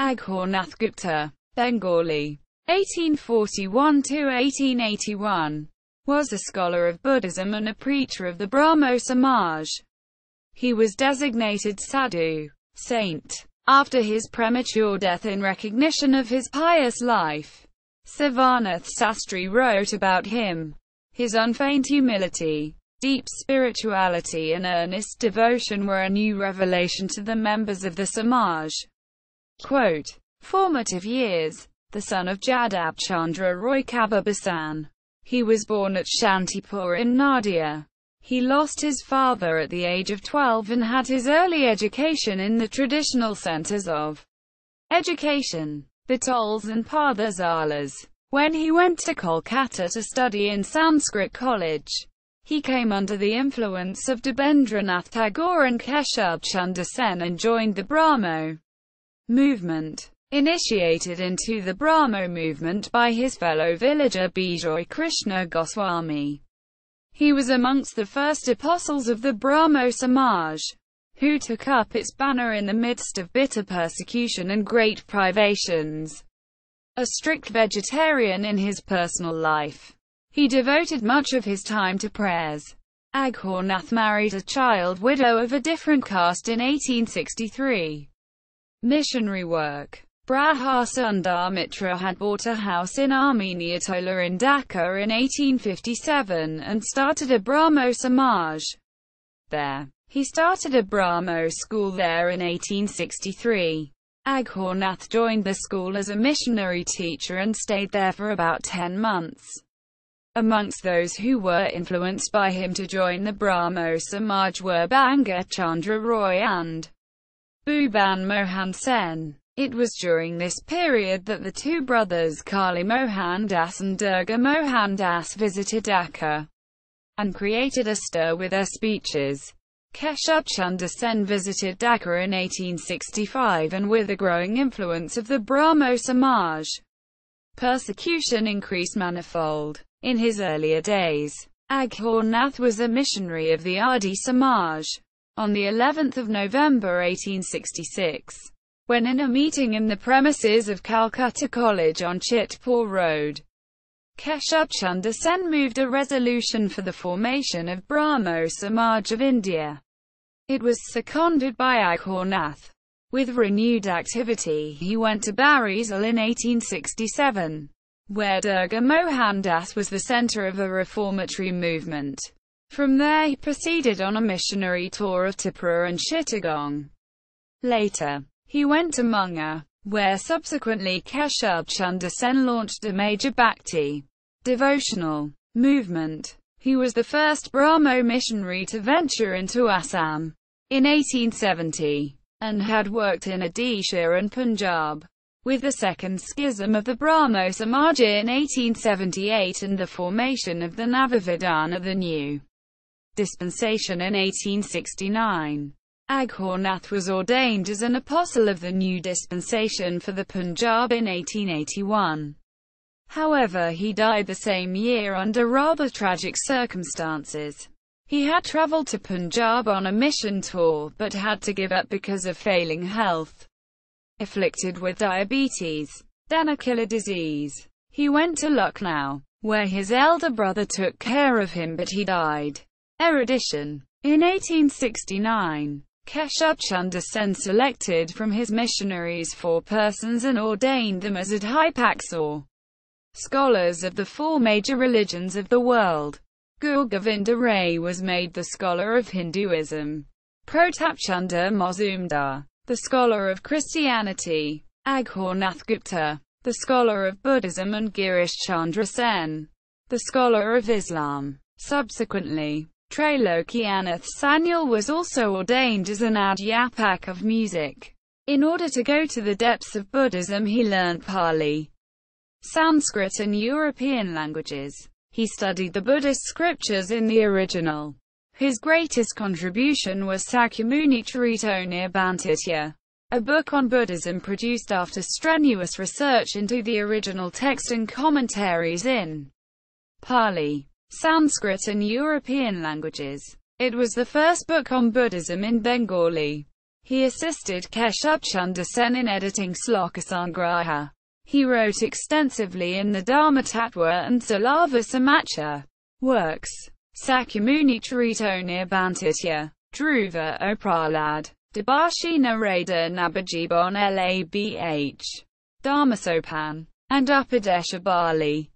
Aghore Nath Gupta, Bengali, 1841–1881, was a scholar of Buddhism and a preacher of the Brahmo Samaj. He was designated Sadhu, saint, after his premature death in recognition of his pious life. Sivanath Sastri wrote about him. His unfeigned humility, deep spirituality and earnest devotion were a new revelation to the members of the Samaj. Quote, formative years. The son of Jadab Chandra Roy Kabir. He was born at Shantipur in Nadia. He lost his father at the age of 12 and had his early education in the traditional centers of education, Bitols and Parthasalas. When he went to Kolkata to study in Sanskrit college, he came under the influence of Rabindranath Tagore and Keshab Chandra Sen and joined the Brahmo movement. Initiated into the Brahmo movement by his fellow villager Bijoy Krishna Goswami. He was amongst the first apostles of the Brahmo Samaj, who took up its banner in the midst of bitter persecution and great privations. A strict vegetarian in his personal life, he devoted much of his time to prayers. Aghore Nath married a child widow of a different caste in 1863. Missionary work. Brahmo Sundar Mitra had bought a house in Armenia Tola in Dhaka in 1857 and started a Brahmo Samaj there. He started a Brahmo school there in 1863. Aghore Nath joined the school as a missionary teacher and stayed there for about 10 months. Amongst those who were influenced by him to join the Brahmo Samaj were Banga Chandra Roy and Bhuban Mohan Sen. It was during this period that the two brothers Kali Mohan Das and Durga Mohan Das visited Dhaka and created a stir with their speeches. Keshab Chandra Sen visited Dhaka in 1865 and with the growing influence of the Brahmo Samaj, persecution increased manifold. In his earlier days, Aghore Nath was a missionary of the Adi Samaj. On the 11th of November 1866, when in a meeting in the premises of Calcutta College on Chitpur Road, Keshab Chandra Sen moved a resolution for the formation of Brahmo Samaj of India. It was seconded by Aghore Nath. With renewed activity, he went to Barisal in 1867, where Durga Mohan Das was the centre of a reformatory movement. From there he proceeded on a missionary tour of Tripura and Chittagong. Later, he went to Munga, where subsequently Keshab Chandra Sen launched a major bhakti devotional movement. He was the first Brahmo missionary to venture into Assam in 1870, and had worked in Odisha and Punjab. With the second schism of the Brahmo Samaj in 1878 and the formation of the Navavidhana, the new dispensation in 1869, Aghore Nath was ordained as an apostle of the new dispensation for the Punjab in 1881. However, he died the same year under rather tragic circumstances. He had travelled to Punjab on a mission tour, but had to give up because of failing health. Afflicted with diabetes, then a killer disease, he went to Lucknow, where his elder brother took care of him, but he died. Erudition. In 1869, Keshab Chandra Sen selected from his missionaries 4 persons and ordained them as Adhypaksas, scholars of the 4 major religions of the world. Guru Govinda Ray was made the scholar of Hinduism. Pratap Chandra Mazumdar, the scholar of Christianity. Aghore Nath Gupta, the scholar of Buddhism, and Girish Chandra Sen, the scholar of Islam. Subsequently, Trailokiyanath Sanyal was also ordained as an adhyapak of music. In order to go to the depths of Buddhism, he learnt Pali, Sanskrit and European languages. He studied the Buddhist scriptures in the original. His greatest contribution was Sakyamuni Charito Bantitya, a book on Buddhism produced after strenuous research into the original text and commentaries in Pali, Sanskrit and European languages. It was the first book on Buddhism in Bengali. He assisted Keshub Chunder Sen in editing Sloka Sangraha. He wrote extensively in the Dharmatattva and Salava Samacha works. Sakyamuni Charito Nirbantitya, Dhruva O Prahlad, Dabashina Rada Nabajibon Labh, Dharmasopan, and Upadesha Bali.